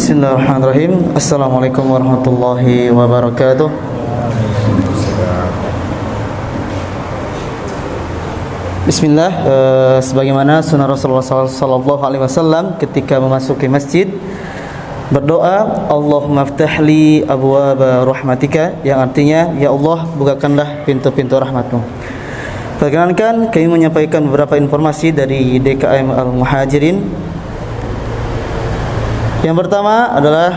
Bismillahirrahmanirrahim. Assalamualaikum warahmatullahi wabarakatuh. Bismillah. Sebagaimana sunnah Rasulullah sallallahu alaihi wasallam ketika memasuki masjid berdoa, Allahumma ftahli abwaaba rahmatika, yang artinya, ya Allah, bukakanlah pintu-pintu rahmatmu. Perkenankan kami menyampaikan beberapa informasi dari DKM Al-Muhajirin. Yang pertama adalah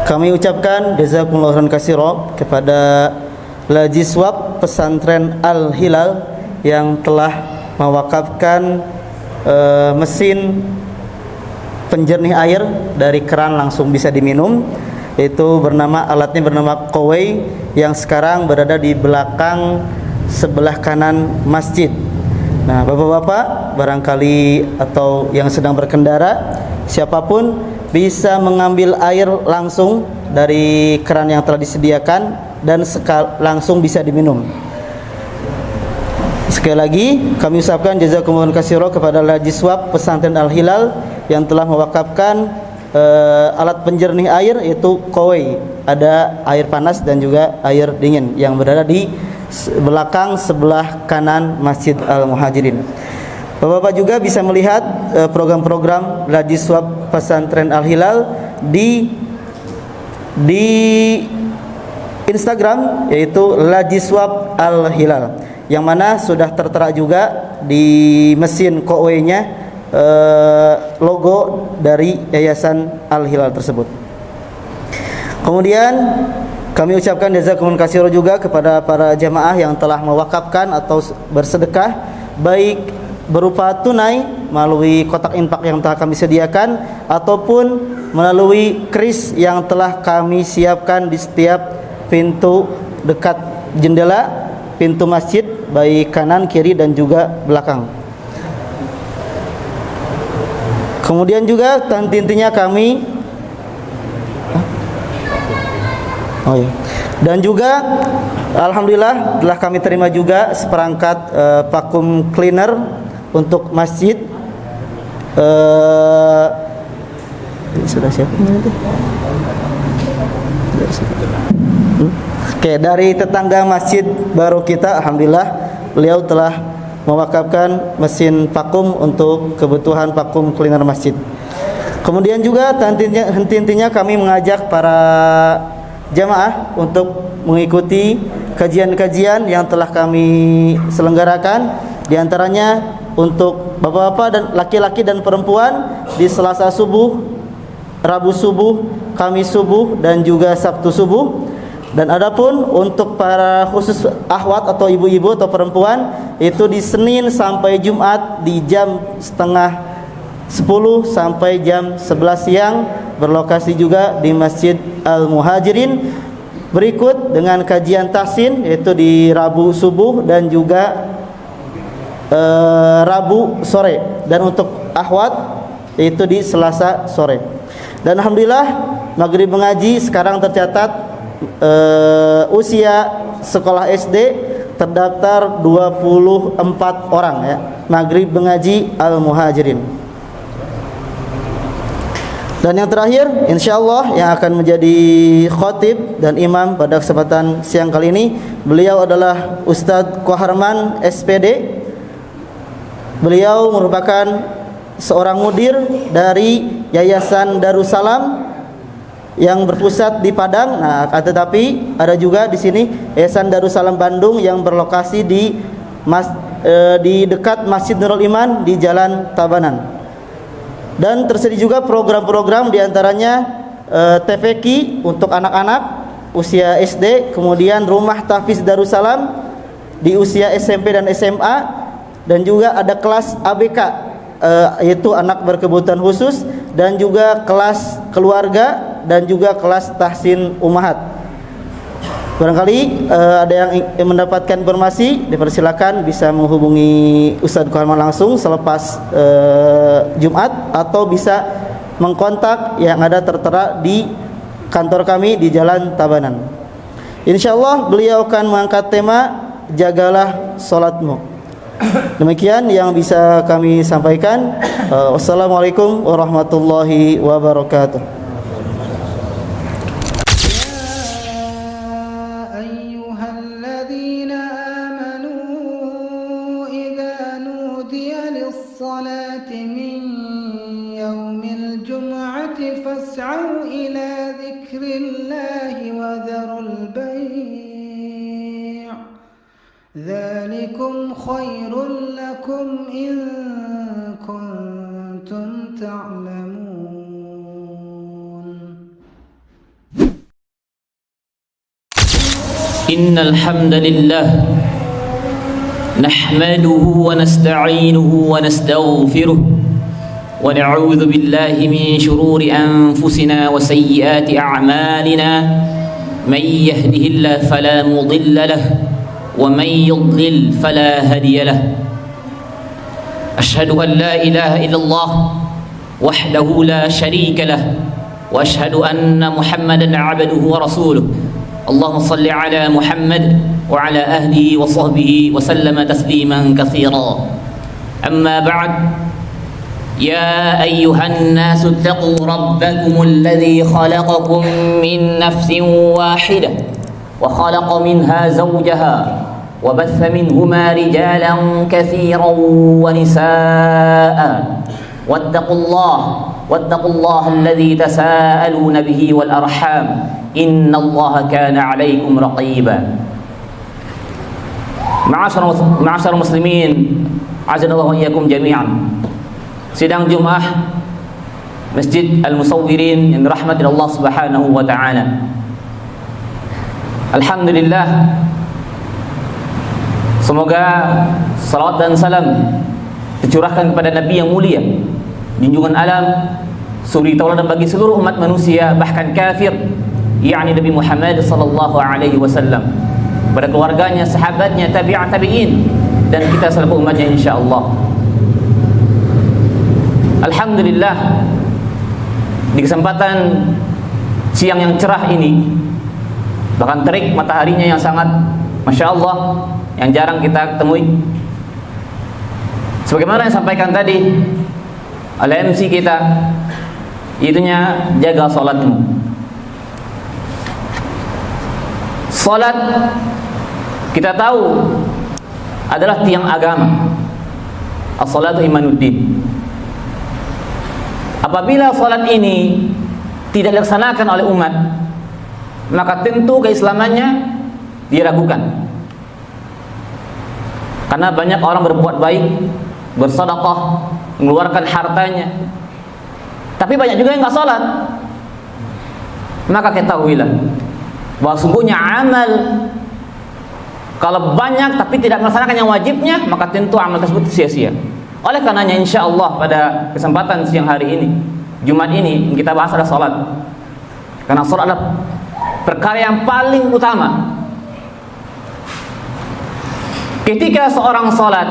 kami ucapkan jazakumullahu khairan katsira kepada Lajiswab Pesantren Al-Hilal yang telah mewakafkan mesin penjernih air dari keran langsung bisa diminum, yaitu alatnya bernama Kowei, yang sekarang berada di belakang sebelah kanan masjid. Nah, bapak-bapak barangkali atau yang sedang berkendara, siapapun bisa mengambil air langsung dari keran yang telah disediakan dan langsung bisa diminum. Sekali lagi kami ucapkan jazakumullahu katsiran kepada Lajiswab Pesantren Al-Hilal yang telah mewakafkan alat penjernih air, yaitu Kowei. Ada air panas dan juga air dingin yang berada di belakang sebelah kanan Masjid Al-Muhajirin. Bapak-bapak juga bisa melihat program-program Lajiswab Pesantren Al-Hilal di Instagram, yaitu Lajiswab Al-Hilal, yang mana sudah tertera juga di mesin Kowei-nya logo dari Yayasan Al-Hilal tersebut. Kemudian kami ucapkan jazakumullahu khairan juga kepada para jamaah yang telah mewakafkan atau bersedekah, baik berupa tunai melalui kotak infak yang telah kami sediakan ataupun melalui kris yang telah kami siapkan di setiap pintu dekat jendela pintu masjid, baik kanan, kiri dan juga belakang. Kemudian juga intinya kami dan juga alhamdulillah telah kami terima juga seperangkat vacuum cleaner untuk masjid. Sudah siap nanti. Oke, dari tetangga masjid baru kita, alhamdulillah beliau telah mewakafkan mesin vakum untuk kebutuhan vakum cleaner masjid. Kemudian juga intinya kami mengajak para jamaah untuk mengikuti kajian-kajian yang telah kami selenggarakan, di antaranya untuk bapak-bapak dan laki-laki dan perempuan di Selasa subuh, Rabu subuh, Kamis subuh dan juga Sabtu subuh. Dan adapun untuk para khusus akhwat atau ibu-ibu atau perempuan, itu di Senin sampai Jumat di jam setengah 10 sampai jam 11 siang, berlokasi juga di Masjid Al-Muhajirin. Berikut dengan kajian tahsin, yaitu di Rabu subuh dan juga Rabu sore, dan untuk akhwat itu di Selasa sore. Dan alhamdulillah maghrib mengaji sekarang tercatat usia sekolah SD terdaftar 24 orang ya, maghrib mengaji Al-Muhajirin. Dan yang terakhir, insyaallah yang akan menjadi khotib dan imam pada kesempatan siang kali ini, beliau adalah Ustadz Koharman SPD. Beliau merupakan seorang mudir dari Yayasan Darussalam yang berpusat di Padang. Nah, tetapi ada juga di sini Yayasan Darussalam Bandung yang berlokasi di dekat Masjid Nurul Iman di Jalan Tabanan. Dan tersedia juga program-program diantaranya TVQ untuk anak-anak usia SD, kemudian Rumah Tahfiz Darussalam di usia SMP dan SMA, dan juga ada kelas ABK, yaitu anak berkebutuhan khusus, dan juga kelas keluarga dan juga kelas tahsin ummahat. Barangkali ada yang mendapatkan informasi, dipersilakan bisa menghubungi Ustadz Koharman langsung selepas Jumat, atau bisa mengkontak yang ada tertera di kantor kami di Jalan Tabanan. Insyaallah beliau akan mengangkat tema jagalah salatmu. Demikian yang bisa kami sampaikan. Wassalamualaikum warahmatullahi wabarakatuh. فاسعوا إلى ذكر الله وذروا البيع ذلكم خير لكم إن كنتم تعلمون. إن الحمد لله نحمده ونستعينه ونستغفره ونعوذ بالله من شرور أنفسنا وسيئات أعمالنا من يهده الله فلا مضل له ومن يضلل فلا هادي له أشهد أن لا إله إلا الله وحده لا شريك له وأشهد أن محمدا عبده ورسوله اللهم صل على محمد وعلى أهله وصحبه وسلم تسليما كثيرا أما بعد يا أيها الناس اتقوا ربكم الذي خلقكم من نفس واحدة وخلق منها زوجها وبث منهما رجالا كثيرا ونساء واتقوا الله الذي تساءلون به والأرحام إن الله كان عليكم رقيبا. معاشر المسلمين عزنا الله وإياكم جميعا. Sidang Jumat Masjid Al-Musawwirin yang dirahmati Allah Subhanahu wa taala. Alhamdulillah, semoga salawat dan salam tercurahkan kepada Nabi yang mulia, junjungan alam, suri tauladan bagi seluruh umat manusia bahkan kafir, yakni Nabi Muhammad sallallahu alaihi wasallam, pada keluarganya, sahabatnya, tabi'in dan kita selaku umatnya insyaallah. Alhamdulillah, di kesempatan siang yang cerah ini, bahkan terik mataharinya yang sangat Masya Allah, yang jarang kita temui, sebagaimana yang sampaikan tadi oleh MC kita, itunya jaga salatmu. Salat kita tahu adalah tiang agama. As-salatu imanuddin. Apabila salat ini tidak dilaksanakan oleh umat, maka tentu keislamannya diragukan. Karena banyak orang berbuat baik, bersedekah, mengeluarkan hartanya, tapi banyak juga yang enggak salat. Maka ketahuilah bahwa sungguhnya amal kalau banyak tapi tidak melaksanakan yang wajibnya, maka tentu amal tersebut sia-sia. Oleh karenanya insyaallah pada kesempatan siang hari ini, Jumat ini, kita bahas adalah salat. Karena salat adalah perkara yang paling utama. Ketika seorang salat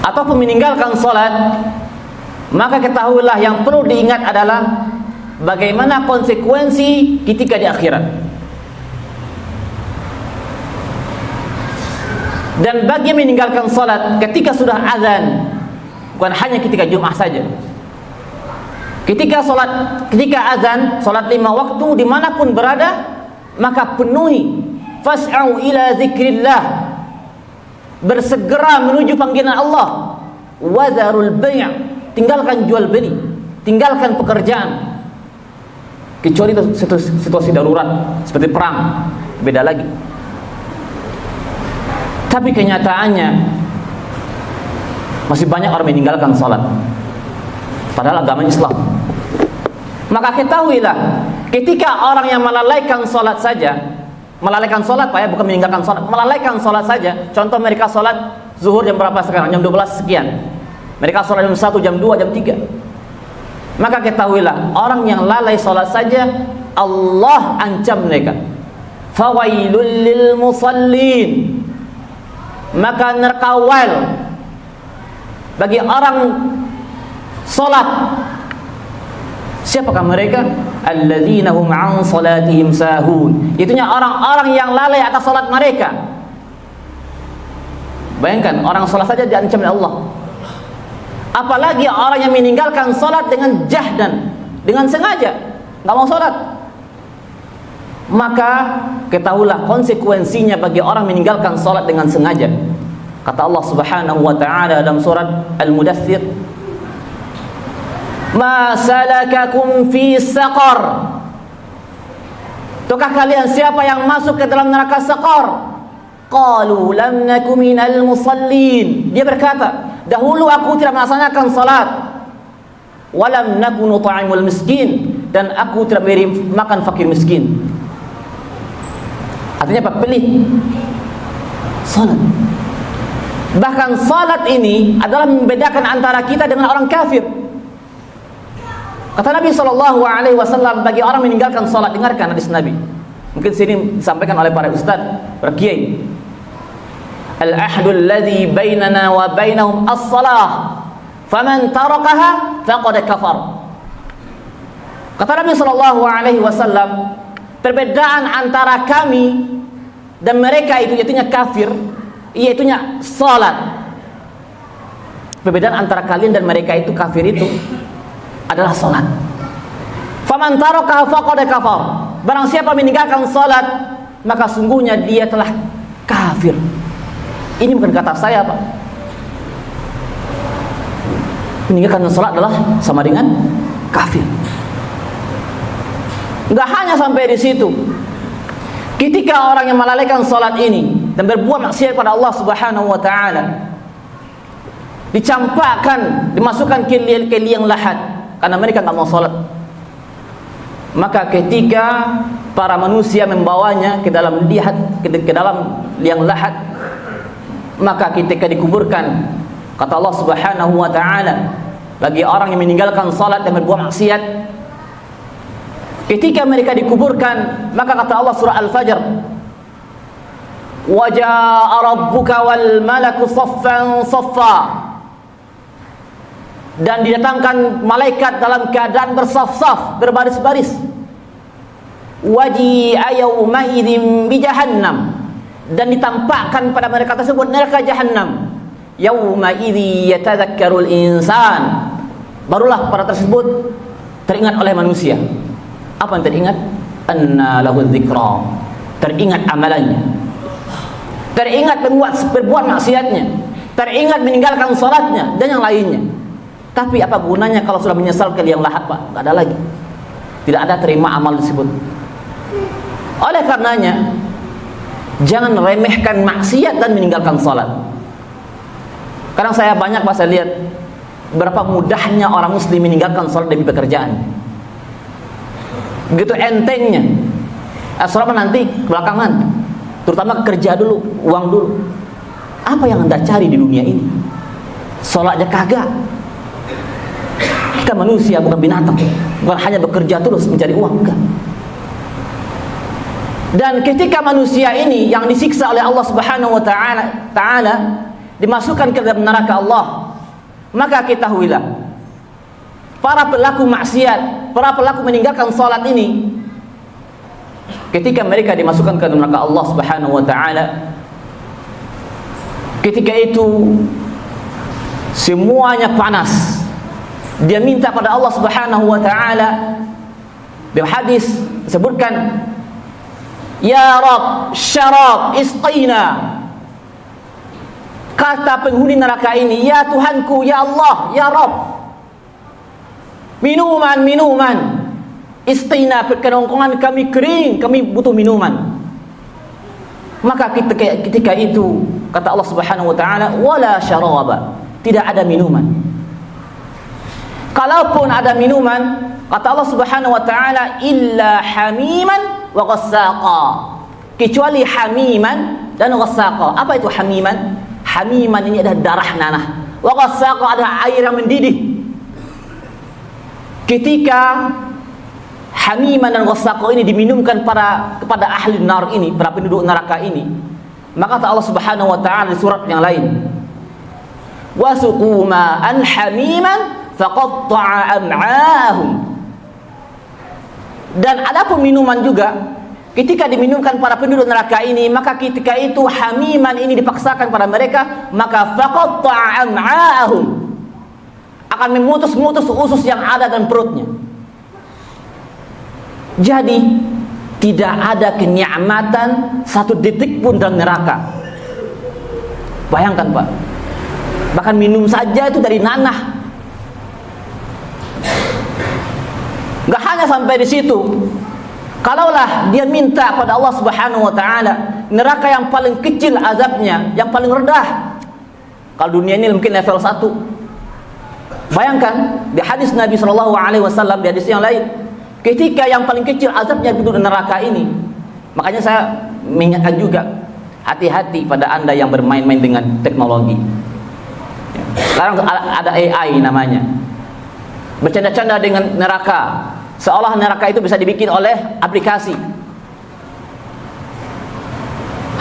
ataupun meninggalkan salat, maka ketahuilah yang perlu diingat adalah bagaimana konsekuensi ketika di akhirat. Dan bagi yang meninggalkan salat ketika sudah azan, bukan hanya ketika Jumat saja, ketika azan, salat 5 waktu dimanapun berada, maka penuhi fas'au ila zikrillah, bersegera menuju panggilan Allah, wadharul bay', tinggalkan jual beli, tinggalkan pekerjaan, kecuali situasi darurat seperti perang, beda lagi. Tapi kenyataannya masih banyak orang meninggalkan salat padahal agama Islam. Maka ketahuilah, ketika orang yang melalaikan salat saja, melalaikan salat Pak ya, bukan meninggalkan salat, melalaikan salat saja. Contoh mereka salat zuhur jam berapa sekarang? Jam 12 sekian. Mereka salat jam 1, jam 2, jam 3. Maka ketahuilah, orang yang lalai salat saja Allah ancam mereka. Fawailul lil musallin. Maka neraka wail bagi orang salat. Siapakah mereka? Alladzina hum an salatihim sahun. Itunya orang-orang yang lalai atas salat mereka. Bayangkan, orang salat saja diancam oleh Allah, apalagi orang yang meninggalkan salat dengan jahdan, dengan sengaja nggak mau salat. Maka ketahuilah konsekuensinya bagi orang meninggalkan salat dengan sengaja. Kata Allah Subhanahu wa taala dalam surat Al-Mudaththir, ma salakakum fi saqar? Tukah kalian siapa yang masuk ke dalam neraka Saqar? Qalu lam naku minal musallin. Dia berkata, dahulu aku tidak melaksanakan salat. Walam naku nut'imul miskin, dan aku tidak memberi makan fakir miskin. Artinya apa? Pelit salat. Bahkan salat ini adalah membedakan antara kita dengan orang kafir. Kata Nabi SAW, bagi orang meninggalkan salat, dengarkan hadis Nabi. Mungkin sini disampaikan oleh para ustaz, para kiai. Al-ahdul ladzi bainana wa bainahum as-salah, faman tarakaha faqad kafar. Kata Nabi SAW, perbedaan antara kami dan mereka itu yaitunya kafir, yaitunya salat. Perbedaan antara kalian dan mereka itu kafir itu adalah salat. Faman tarakaha faqad kafar. Barang siapa meninggalkan salat, maka sungguhnya dia telah kafir. Ini bukan kata saya, Pak. Meninggalkan salat adalah sama dengan kafir. Enggak hanya sampai di situ. Ketika orang yang melalaikan salat ini dan berbuat maksiat pada Allah Subhanahu wa taala, dicampakkan, dimasukkan ke liang lahat karena mereka nggak mau sholat. Maka ketika para manusia membawanya ke dalam liang lahat, maka ketika dikuburkan, kata Allah Subhanahu wa taala, bagi orang yang meninggalkan salat dan berbuat maksiat, ketika mereka dikuburkan, maka kata Allah surah Al-Fajr, wa jaa rabbuka wal malaku saffan saffa, dan didatangkan malaikat dalam keadaan bersaf-saf, berbaris-baris. Waji'a yawma idzin bi jahannam, dan ditampakkan pada mereka tersebut neraka jahannam. Yawma idzi yatadzakkarul insan, barulah para tersebut teringat oleh manusia. Apa yang teringat? Anna lahu dzikra, teringat amalannya, teringat berbuat maksiatnya, teringat meninggalkan salatnya dan yang lainnya. Tapi apa gunanya kalau sudah menyesal ke liang lahat, Pak? Tidak ada lagi. Tidak ada terima amal tersebut. Oleh karenanya, jangan remehkan maksiat dan meninggalkan salat. Kadang saya banyak, Pak, saya lihat berapa mudahnya orang muslim meninggalkan salat demi pekerjaan. Begitu entengnya. Salat nanti belakangan. Terutama kerja dulu, uang dulu. Apa yang Anda cari di dunia ini? Salat aja kagak. Kita manusia, bukan binatang. Bukan hanya bekerja terus mencari uang, enggak. Dan ketika manusia ini yang disiksa oleh Allah Subhanahu wa taala dimasukkan ke dalam neraka Allah, maka ketahuilah, para pelaku maksiat, para pelaku meninggalkan salat ini, ketika mereka dimasukkan ke dalam neraka Allah Subhanahu wa taala, ketika itu semuanya panas. Dia minta pada Allah Subhanahu wa taala. Dalam hadis disebutkan, ya Rabb, syarab isqina. Kata penghuni neraka ini, ya Tuhanku, ya Allah, ya Rabb, minuman, isqina, kerongkongan kami kering, kami butuh minuman. Maka ketika itu kata Allah Subhanahu wa taala, wala syaraba, tidak ada minuman. Kalaupun ada minuman, kata Allah Subhanahu wa taala, illa hamiman wa ghassaqa, kecuali hamiman dan ghassaqa. Apa itu hamiman? Hamiman ini adalah darah nanah. Wa ghassaqa adalah air yang mendidih. Ketika hamiman dan ghassaqa ini diminumkan kepada ahli nar ini, para penduduk neraka ini, maka kata Allah Subhanahu wa taala di surat yang lain, wasuqu ma'an hamiman faqatta'a am'ahum. Dan adapun minuman juga, ketika diminumkan para penduduk neraka ini, maka ketika itu hamiman ini dipaksakan pada mereka, maka faqatta'a am'ahum, akan memutus-mutus usus yang ada dalam perutnya. Jadi tidak ada kenikmatan satu detik pun dalam neraka. Bayangkan, Pak, bahkan minum saja itu dari nanah. Gak hanya sampai di situ. Kalaulah dia minta pada Allah Subhanahu wa taala neraka yang paling kecil azabnya, yang paling rendah. Kalau dunia ini mungkin level 1. Bayangkan di hadis Nabi sallallahu alaihi wasallam, di hadis yang lain, ketika yang paling kecil azabnya di neraka ini. Makanya saya mengingatkan juga, hati-hati pada Anda yang bermain-main dengan teknologi. Sekarang ada AI namanya. Bercanda-canda dengan neraka, seolah neraka itu bisa dibikin oleh aplikasi.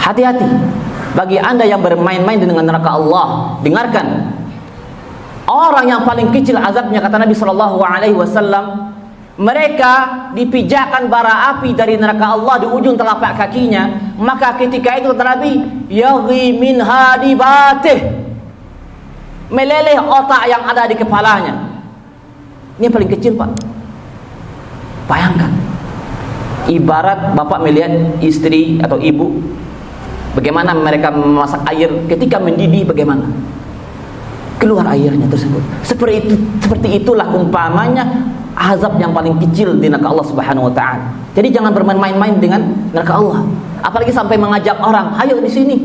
Hati-hati bagi Anda yang bermain-main dengan neraka Allah. Dengarkan, orang yang paling kecil azabnya, kata Nabi sallallahu alaihi wasallam, mereka dipijakkan bara api dari neraka Allah di ujung telapak kakinya. Maka ketika itu kata Nabi, yaghi min hadibatih, meleleh otak yang ada di kepalanya. Ini yang paling kecil, Pak. Bayangkan, ibarat bapak melihat istri atau ibu, bagaimana mereka memasak air, ketika mendidih bagaimana keluar airnya tersebut. Seperti itulah umpamanya azab yang paling kecil di neraka Allah Subhanahu wa taala. Jadi jangan bermain-main dengan neraka Allah. Apalagi sampai mengajak orang, "Ayo di sini."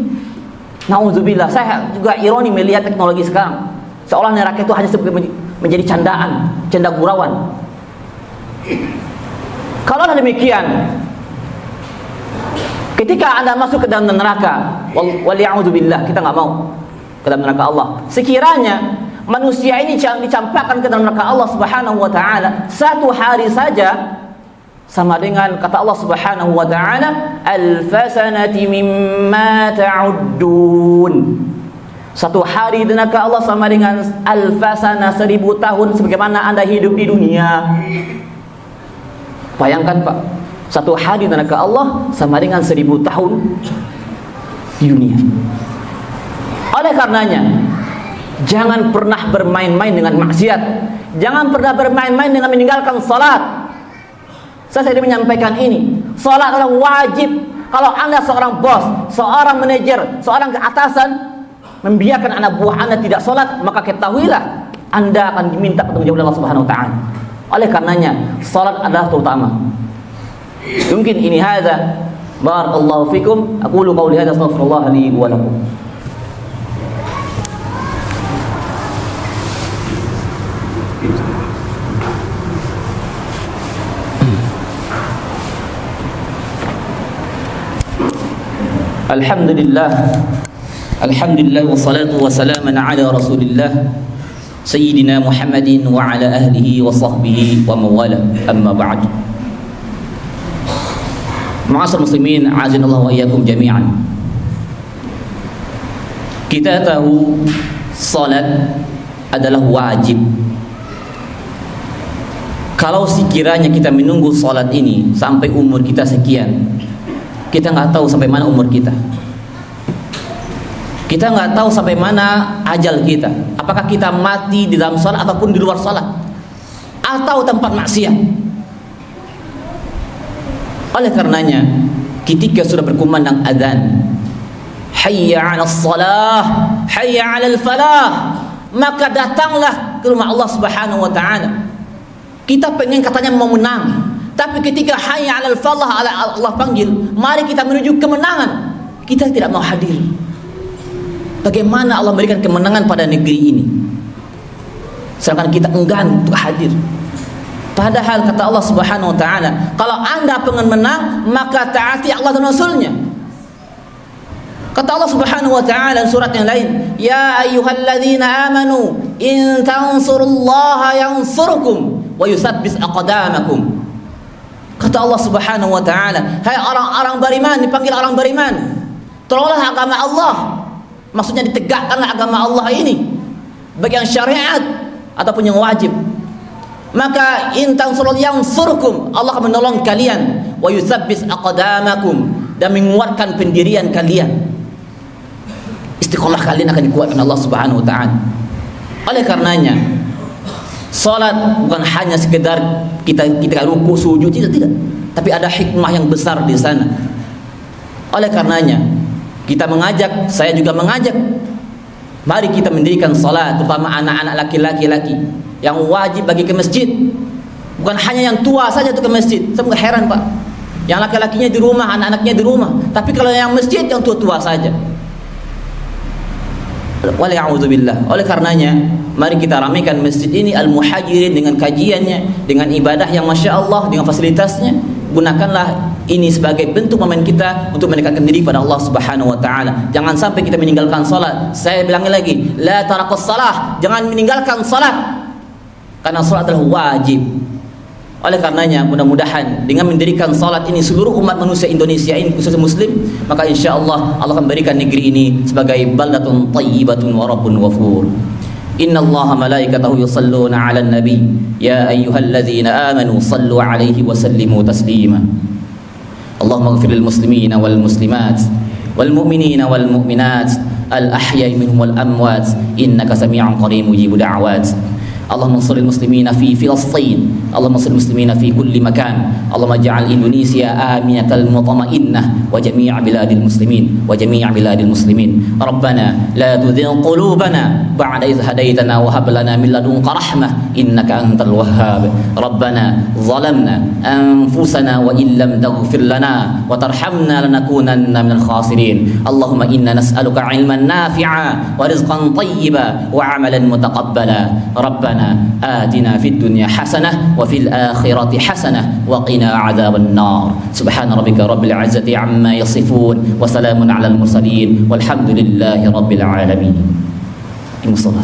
Nauzubillah. Saya juga ironi melihat teknologi sekarang. Seolah neraka itu hanya seperti menjadi candaan, canda gurauan. Kalau demikian, ketika Anda masuk ke dalam neraka, waliya'udzubillah, kita nggak mau ke dalam neraka Allah. Sekiranya manusia ini dicampakkan ke dalam neraka Allah Subhanahu wa taala satu hari saja, sama dengan kata Allah Subhanahu wa taala, alfasanati mimma ta'uddun. Satu hari di neraka Allah sama dengan alfasana, 1000 tahun sebagaimana Anda hidup di dunia. Bayangkan, Pak, satu hari di neraka Allah sama dengan 1000 tahun di dunia. Oleh karenanya, jangan pernah bermain-main dengan maksiat. Jangan pernah bermain-main dengan meninggalkan salat. Saya tadi menyampaikan ini, salat adalah wajib. Kalau Anda seorang bos, seorang manajer, seorang keatasan membiarkan anak buah Anda tidak salat, maka ketahuilah Anda akan diminta pertanggungjawaban Allah Subhanahu wa taala. Oleh karenanya, salat adalah terutama. Mungkin ini hadza, barakallahu fikum, aqulu qawli hadza, astaghfirullah li wa lakum. Alhamdulillah wassalatu wassalamu ala Rasulillah Sayyidina Muhammadin wa ala ahlihi wa sahbihi wa mawala, amma ba'd. Ma'asyiral muslimin, a'azinallahu wa iyyakum jami'an. Kita tahu salat adalah wajib. Kalau sekiranya kita menunggu salat ini sampai umur kita sekian, kita nggak tahu sampai mana umur kita. Kita nggak tahu sampai mana ajal kita. Apakah kita mati di dalam salat ataupun di luar salat, atau tempat maksiat. Oleh karenanya, ketika sudah berkumandang azan, hayya 'alas shalah, hayya 'alal falah, maka datanglah ke rumah Allah Subhanahu wa taala. Kita pengen katanya mau menang, tapi ketika hayya 'alal falah Allah panggil, mari kita menuju kemenangan, kita tidak mau hadir. Bagaimana Allah memberikan kemenangan pada negeri ini, sedangkan kita enggan untuk hadir. Padahal kata Allah Subhanahu wa taala, kalau Anda pengen menang, maka taati Allah dan Rasulnya. Kata Allah Subhanahu wa taala surat yang lain, ya ayyuhalladzina amanu in tansurullaha yansurkum wa yusabbis aqdamakum. Kata Allah Subhanahu wa taala, hai orang-orang beriman, dipanggil orang beriman, tolonglah agama Allah. Maksudnya ditegakkanlah agama Allah ini, baik yang syariat ataupun yang wajib. Maka in tansurullaha yansurkum, Allah akan menolong kalian, wa yusabbis aqdamakum, dan menguatkan pendirian kalian. Istiqomah kalian akan dikuatkan Allah Subhanahu wa taala. Oleh karenanya, salat bukan hanya sekedar kita ruku sujud, tidak, tapi ada hikmah yang besar di sana. Oleh karenanya, kita mengajak, saya juga mengajak, mari kita mendirikan salat, terutama anak-anak laki-laki yang wajib bagi ke masjid. Bukan hanya yang tua saja itu ke masjid. Saya juga heran Pak. Yang laki-lakinya di rumah, anak-anaknya di rumah. Tapi kalau yang masjid yang tua-tua saja. Waliya'udzubillah. Oleh karenanya, mari kita ramaikan masjid ini Al-Muhajirin dengan kajiannya, dengan ibadah yang Masya Allah, dengan fasilitasnya. Gunakanlah ini sebagai bentuk momen kita untuk mendekatkan diri pada Allah Subhanahu wa taala. Jangan sampai kita meninggalkan salat. Saya bilang lagi, la taraqus salah. Jangan meninggalkan salat. Karena salat adalah wajib. Oleh karenanya, mudah-mudahan dengan mendirikan salat ini seluruh umat manusia Indonesia ini, khususnya muslim, maka insyaallah Allah akan berikan negeri ini sebagai baldatun thayyibatun wa rabbun ghafur. Innallaha malaikatahu yusalluna 'alan nabi ya ayyuhalladzina amanu sallu 'alaihi wa sallimu taslima. Allahumma ighfir lil muslimina wal muslimat wal mu'minina wal mu'minat al ahya'i minhum wal amwat innaka sami'un qarib mujibud da'awat. Allahumma salli muslimina fi Filastin, Allahumma salli muslimina fi kulli makan. Allahumma ja'al Indonesia aminatal mutma'innah wa jami' biladil muslimin wa jami' biladil muslimin. Rabbana la tuzigh qulubana ba'da idh hadaytana wa hab lana min ladunka rahmah innaka antal wahhab. Rabbana zalamna anfusana wa illam taghfir lana wa tarhamna lanakunanna minal khasirin. Allahumma inna nas'aluka 'ilman nafi'a wa rizqan thayyiba wa 'amalan mutaqabbala. Rabbana آتنا في الدنيا حسنة وفي الآخرة حسنة وقنا عذاب النار. سبحان ربك رب العزة عما يصفون وسلام على المرسلين والحمد لله رب العالمين. المصطفى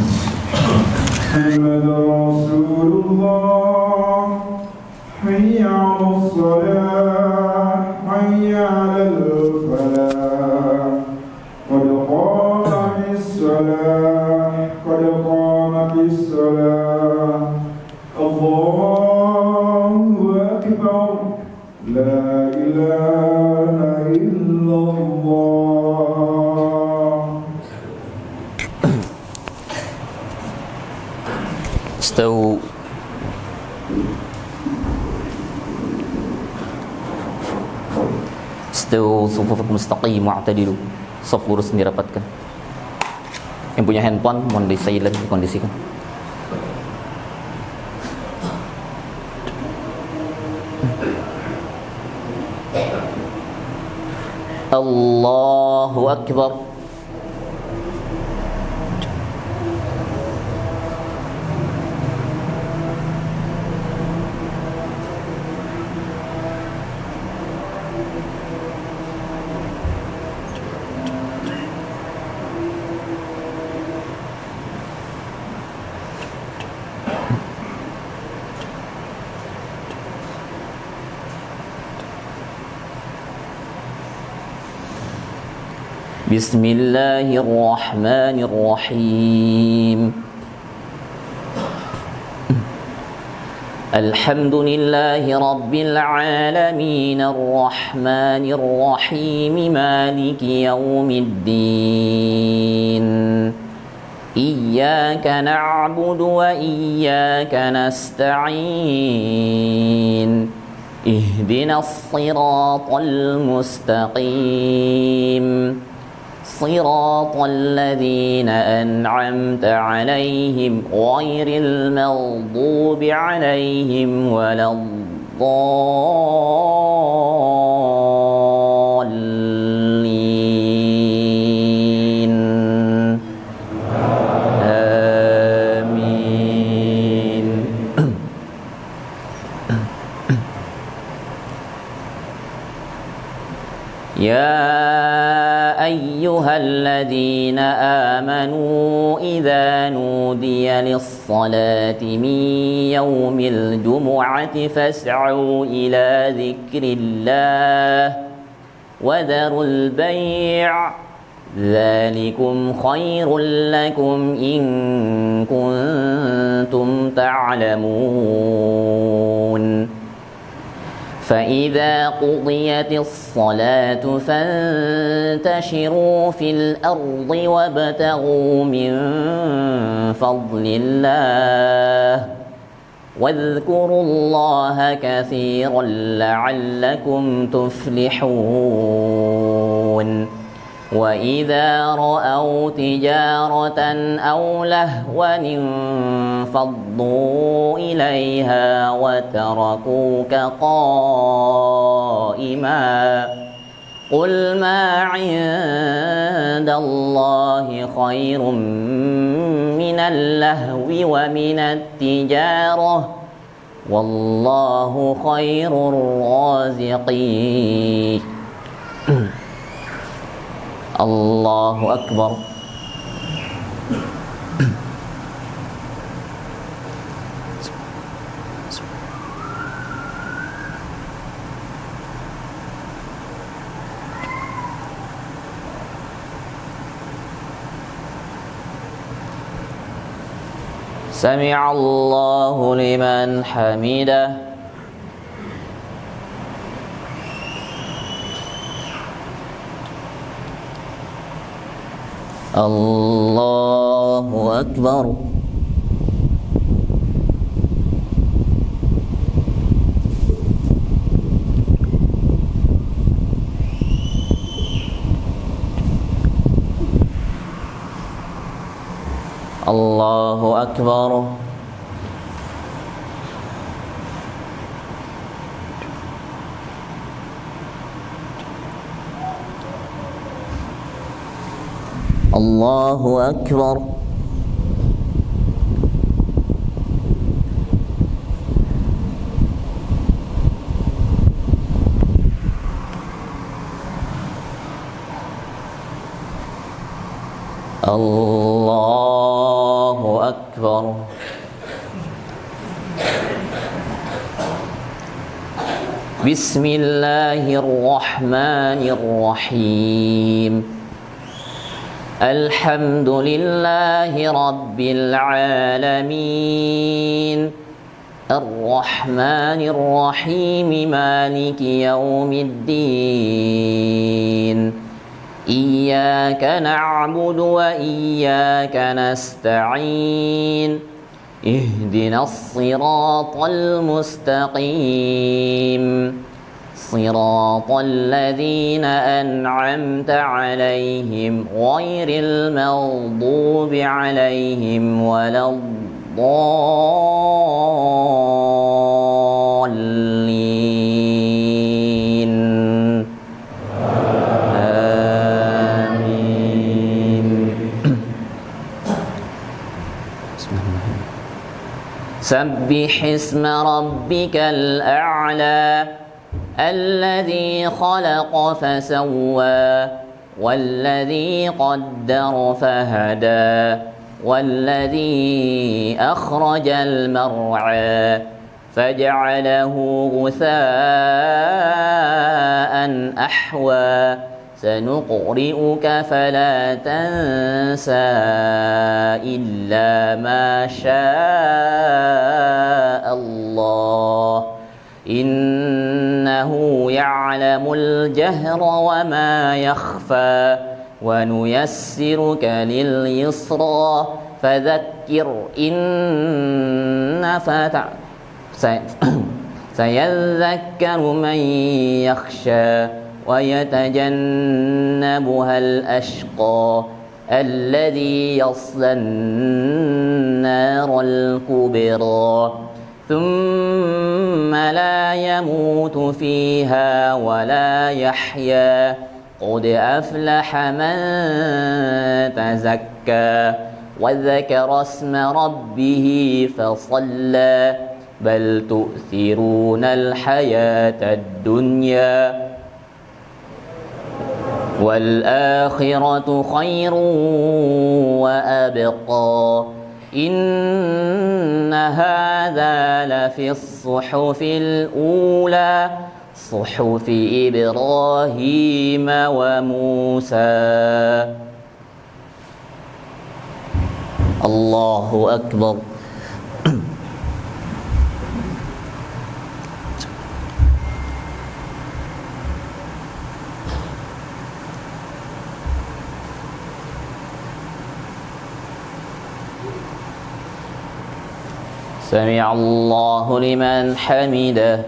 محمد رسول الله حي على الصلاة حي على الفلاح قد قامت الصلاة قد قامت الصلاة الله أكبر لا إله إلا الله. استووا استووا صفوفكم مستقيم واعتدلوا. Saf lurus dirapatkan. Yang punya handphone mohon di silent, dikondisikan. Allahu Akbar. بسم الله الرحمن الرحيم. الحمد لله رب العالمين الرحمن الرحيم مالك يوم الدين. إياك نعبد وإياك نستعين. اهدنا الصراط المستقيم صراط الذين أنعمت عليهم غير المغضوب عليهم ولا الضالين. آمين. يا أيها الذين آمنوا إذا نودي للصلاة من يوم الجمعة فاسعوا إلى ذكر الله وذروا البيع ذلكم خير لكم إن كنتم تعلمون. فإذا قضيت الصلاة فانتشروا في الأرض وابتغوا من فضل الله واذكروا الله كثيرا لعلكم تفلحون. وإذا رأوا تجارة أو لهوا انفضوا إليها وتركوك قائما قل ما عند الله خير من اللهو ومن التجارة والله خير الرازقين. الله أكبر. سمع الله لمن حمده. الله أكبر. الله أكبر. الله أكبر. الله أكبر. بسم الله الرحمن الرحيم. الحمد لله رب العالمين الرحمن الرحيم مالك يوم الدين إياك نعبد وإياك نستعين اهدنا الصراط المستقيم صراط الذين أنعمت عليهم غير المغضوب عليهم ولا الضالين آمين. سبح اسم ربك الأعلى الذي خلق فسوى والذي قدر فهدى والذي أخرج المرعى فجعله غثاء أحوى سنقرئك فلا تنسى إلا ما شاء الله إنه يعلم الجهر وما يخفى ونيسرك لليسرى فذكر إن نفعت سيذكر من يخشى ويتجنبها الأشقى الذي يصلى النار الكبرى ثم لا يموت فيها ولا يحيا قد أفلح من تزكى وذكر اسم ربه فصلى بل تؤثرون الحياة الدنيا والآخرة خير وأبقى إن هذا لفي الصحف الأولى صحف إبراهيم وموسى. الله أكبر. سمع الله لمن حمده.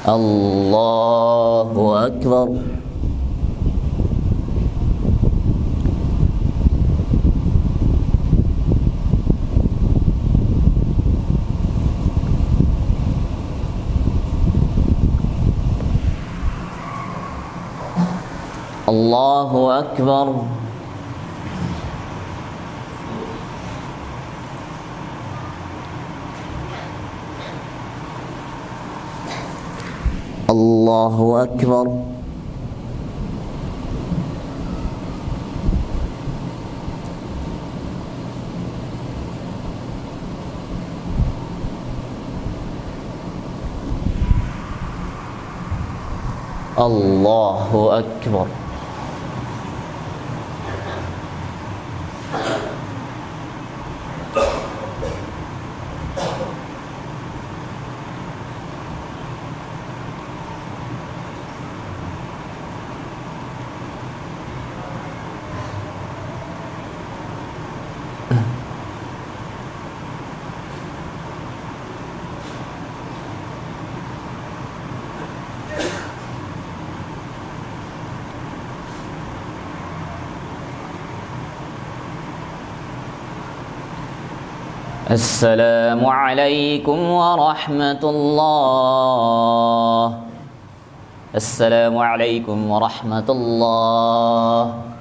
Allahu Akbar. Allahu Akbar. Allahu Akbar. Allahu Akbar. Assalamualaikum warahmatullahi. Assalamualaikum warahmatullahi.